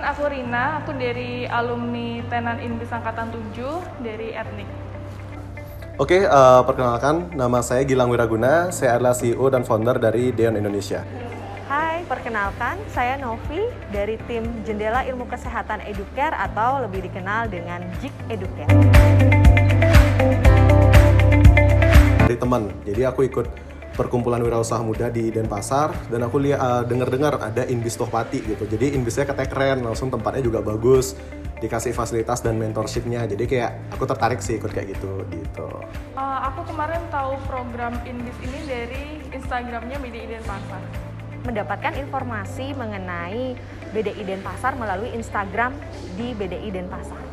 aku Rina, aku dari alumni Tenan Inbis Angkatan 7 dari Etnik. Oke, perkenalkan, nama saya Gilang Wiraguna, saya adalah CEO dan founder dari Deon Indonesia. Hai, perkenalkan, saya Novi dari tim Jendela Ilmu Kesehatan Educare atau lebih dikenal dengan JIK Educare. Dari teman, jadi aku ikut perkumpulan wirausaha muda di Denpasar dan aku dengar ada Inbis Tohpati gitu. Jadi Inbisnya katanya keren, langsung tempatnya juga bagus, dikasih fasilitas dan mentorshipnya. Jadi kayak aku tertarik sih ikut kayak gitu. Aku kemarin tahu program Inbis ini dari Instagramnya BDI Denpasar. Mendapatkan informasi mengenai BDI Denpasar melalui Instagram di BDI Denpasar.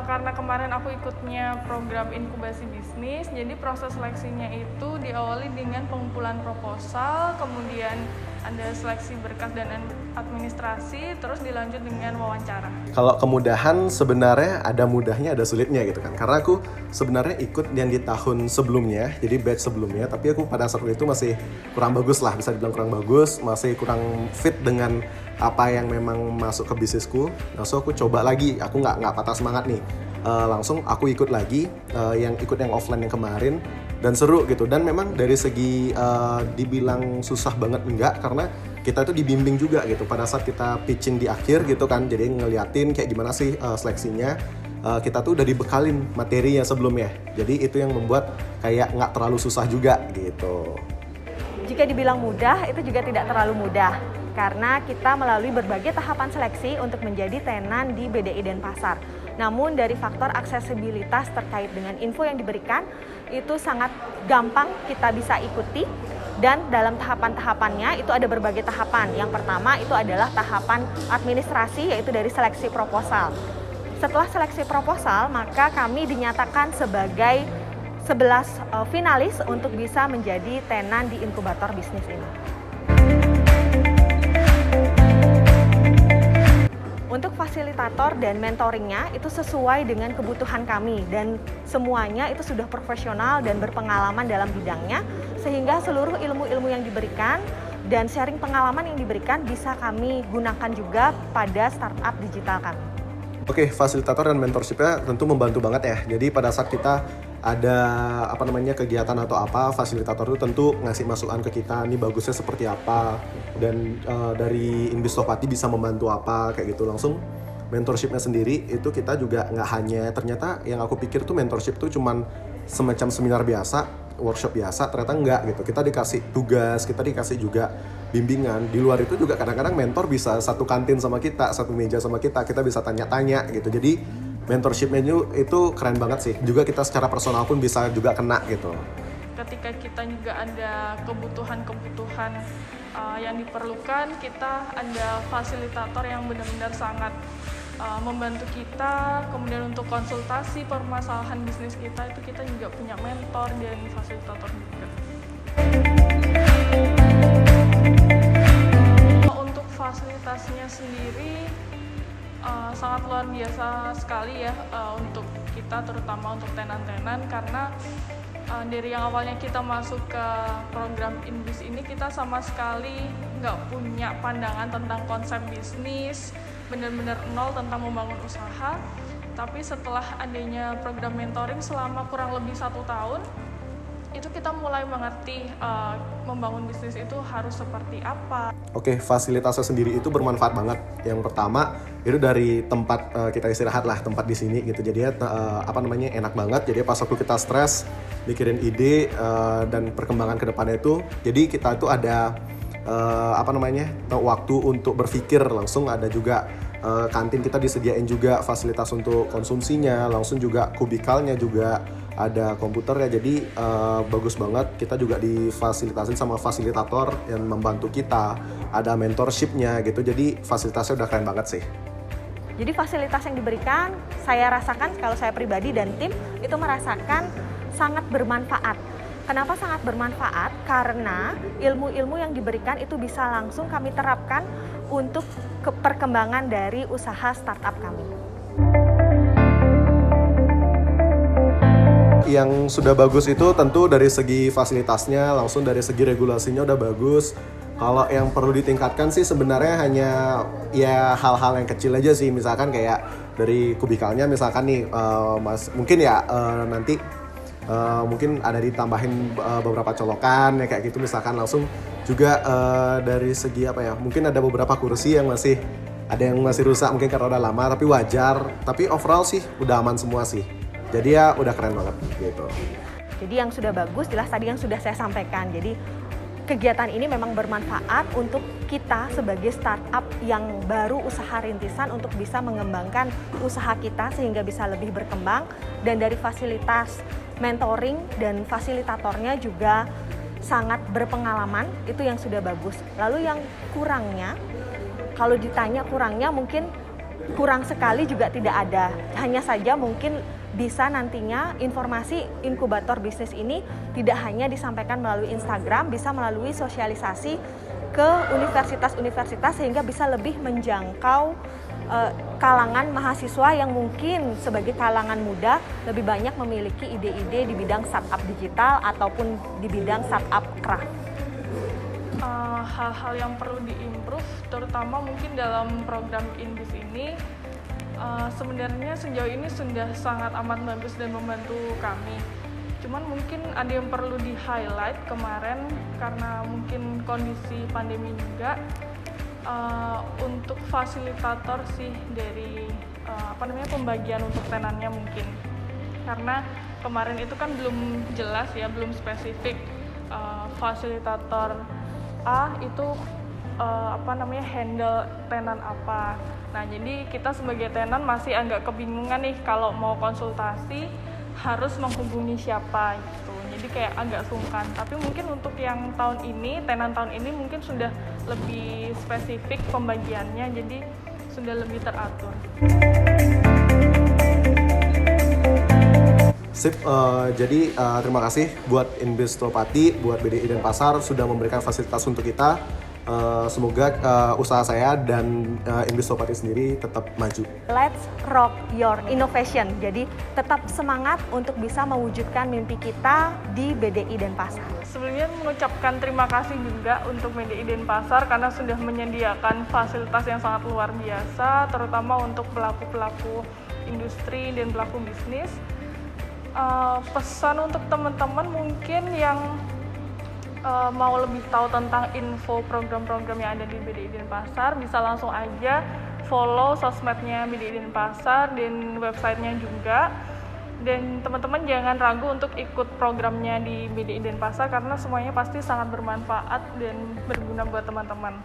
Karena kemarin aku ikutnya program inkubasi bisnis, jadi proses seleksinya itu diawali dengan pengumpulan proposal, kemudian ada seleksi berkas dan administrasi, terus dilanjut dengan wawancara. Kalau kemudahan sebenarnya ada mudahnya, ada sulitnya gitu kan. Karena aku sebenarnya ikut yang di tahun sebelumnya, jadi batch sebelumnya, tapi aku pada saat itu masih kurang bagus lah, bisa dibilang kurang bagus, masih kurang fit dengan apa yang memang masuk ke bisnisku. Nah, so aku coba lagi, aku nggak patah semangat nih. Langsung aku ikut lagi, yang offline yang kemarin, dan seru gitu. Dan memang dari segi dibilang susah banget enggak, karena kita itu dibimbing juga gitu pada saat kita pitching di akhir gitu kan. Jadi ngeliatin kayak gimana sih seleksinya. Kita tuh udah dibekalin materinya sebelumnya. Jadi itu yang membuat kayak nggak terlalu susah juga gitu. Jika dibilang mudah, itu juga tidak terlalu mudah. Karena kita melalui berbagai tahapan seleksi untuk menjadi tenan di BDI Denpasar. Namun dari faktor aksesibilitas terkait dengan info yang diberikan, itu sangat gampang kita bisa ikuti. Dan dalam tahapan-tahapannya itu ada berbagai tahapan. Yang pertama itu adalah tahapan administrasi, yaitu dari seleksi proposal. Setelah seleksi proposal, maka kami dinyatakan sebagai 11 finalis untuk bisa menjadi tenan di inkubator bisnis ini. Untuk fasilitator dan mentoringnya itu sesuai dengan kebutuhan kami dan semuanya itu sudah profesional dan berpengalaman dalam bidangnya, sehingga seluruh ilmu-ilmu yang diberikan dan sharing pengalaman yang diberikan bisa kami gunakan juga pada startup digital kami. Oke, fasilitator dan mentorshipnya tentu membantu banget ya. Jadi pada saat kita ada kegiatan atau apa, fasilitator itu tentu ngasih masukan ke kita, ini bagusnya seperti apa, dan dari Inbis Tohpati bisa membantu apa, kayak gitu. Langsung mentorshipnya sendiri itu kita juga nggak hanya, ternyata yang aku pikir tuh mentorship tuh cuman semacam seminar biasa, workshop biasa, ternyata enggak gitu. Kita dikasih tugas, kita dikasih juga bimbingan. Di luar itu juga kadang-kadang mentor bisa satu kantin sama kita, satu meja sama kita bisa tanya-tanya gitu. Jadi mentorship menu itu keren banget sih. Juga kita secara personal pun bisa juga kena gitu. Ketika kita juga ada kebutuhan-kebutuhan yang diperlukan, kita ada fasilitator yang benar-benar sangat membantu kita. Kemudian untuk konsultasi permasalahan bisnis kita, itu kita juga punya mentor dan fasilitator juga. Untuk fasilitasnya sendiri sangat luar biasa sekali ya untuk kita, terutama untuk tenan-tenan, karena dari yang awalnya kita masuk ke program Inbis ini, kita sama sekali nggak punya pandangan tentang konsep bisnis, benar-benar nol tentang membangun usaha. Tapi setelah adanya program mentoring selama kurang lebih 1 tahun, itu kita mulai mengerti membangun bisnis itu harus seperti apa. Oke, fasilitasnya sendiri itu bermanfaat banget. Yang pertama itu dari tempat kita istirahat lah, tempat di sini gitu. Jadi enak banget. Jadi pas waktu kita stres, mikirin ide dan perkembangan ke depannya itu, jadi kita itu ada waktu untuk berpikir. Langsung ada juga kantin kita disediain juga fasilitas untuk konsumsinya, langsung juga kubikalnya juga ada komputer ya. Jadi bagus banget. Kita juga difasilitasi sama fasilitator yang membantu kita, ada mentorshipnya gitu. Jadi fasilitasnya udah keren banget sih. Jadi fasilitas yang diberikan, saya rasakan, kalau saya pribadi dan tim itu merasakan sangat bermanfaat. Kenapa sangat bermanfaat? Karena ilmu-ilmu yang diberikan itu bisa langsung kami terapkan untuk perkembangan dari usaha startup kami. Yang sudah bagus itu tentu dari segi fasilitasnya, langsung dari segi regulasinya udah bagus. Kalau yang perlu ditingkatkan sih sebenarnya hanya ya hal-hal yang kecil aja sih, misalkan kayak dari kubikalnya misalkan nih Mas mungkin ya nanti mungkin ada ditambahin beberapa colokan ya kayak gitu misalkan, langsung juga dari segi apa ya, mungkin ada beberapa kursi yang masih ada yang masih rusak mungkin karena udah lama, tapi wajar, tapi overall sih udah aman semua sih, jadi ya udah keren banget gitu. Jadi yang sudah bagus jelas tadi yang sudah saya sampaikan. Jadi kegiatan ini memang bermanfaat untuk kita sebagai startup yang baru usaha rintisan untuk bisa mengembangkan usaha kita sehingga bisa lebih berkembang, dan dari fasilitas mentoring dan fasilitatornya juga sangat berpengalaman, itu yang sudah bagus. Lalu yang kurangnya, kalau ditanya kurangnya mungkin kurang sekali juga tidak ada, hanya saja mungkin bisa nantinya informasi inkubator bisnis ini tidak hanya disampaikan melalui Instagram, bisa melalui sosialisasi ke universitas-universitas sehingga bisa lebih menjangkau kalangan mahasiswa yang mungkin sebagai kalangan muda lebih banyak memiliki ide-ide di bidang startup digital ataupun di bidang startup craft. Hal-hal yang perlu diimprove terutama mungkin dalam program InBiz ini, sebenarnya sejauh ini sudah sangat amat bagus dan membantu kami. Cuman mungkin ada yang perlu di-highlight kemarin karena mungkin kondisi pandemi juga, untuk fasilitator sih dari pembagian untuk tenannya mungkin. Karena kemarin itu kan belum jelas ya, belum spesifik fasilitator A itu handle tenan apa. Nah, jadi kita sebagai tenan masih agak kebingungan nih kalau mau konsultasi harus menghubungi siapa gitu. Jadi kayak agak sungkan. Tapi mungkin untuk yang tahun ini, tenan tahun ini mungkin sudah lebih spesifik pembagiannya, jadi sudah lebih teratur. Sip, jadi terima kasih buat InBiz Tolpati, buat BDI Denpasar sudah memberikan fasilitas untuk kita. Semoga usaha saya dan InBiz Tolpati sendiri tetap maju. Let's rock your innovation. Jadi tetap semangat untuk bisa mewujudkan mimpi kita di BDI Denpasar. Sebelumnya mengucapkan terima kasih juga untuk BDI Denpasar karena sudah menyediakan fasilitas yang sangat luar biasa, terutama untuk pelaku-pelaku industri dan pelaku bisnis. Pesan untuk teman-teman mungkin yang mau lebih tahu tentang info program-program yang ada di BDI Denpasar, bisa langsung aja follow sosmednya BDI Denpasar dan websitenya juga. Dan teman-teman jangan ragu untuk ikut programnya di BDI Denpasar karena semuanya pasti sangat bermanfaat dan berguna buat teman-teman.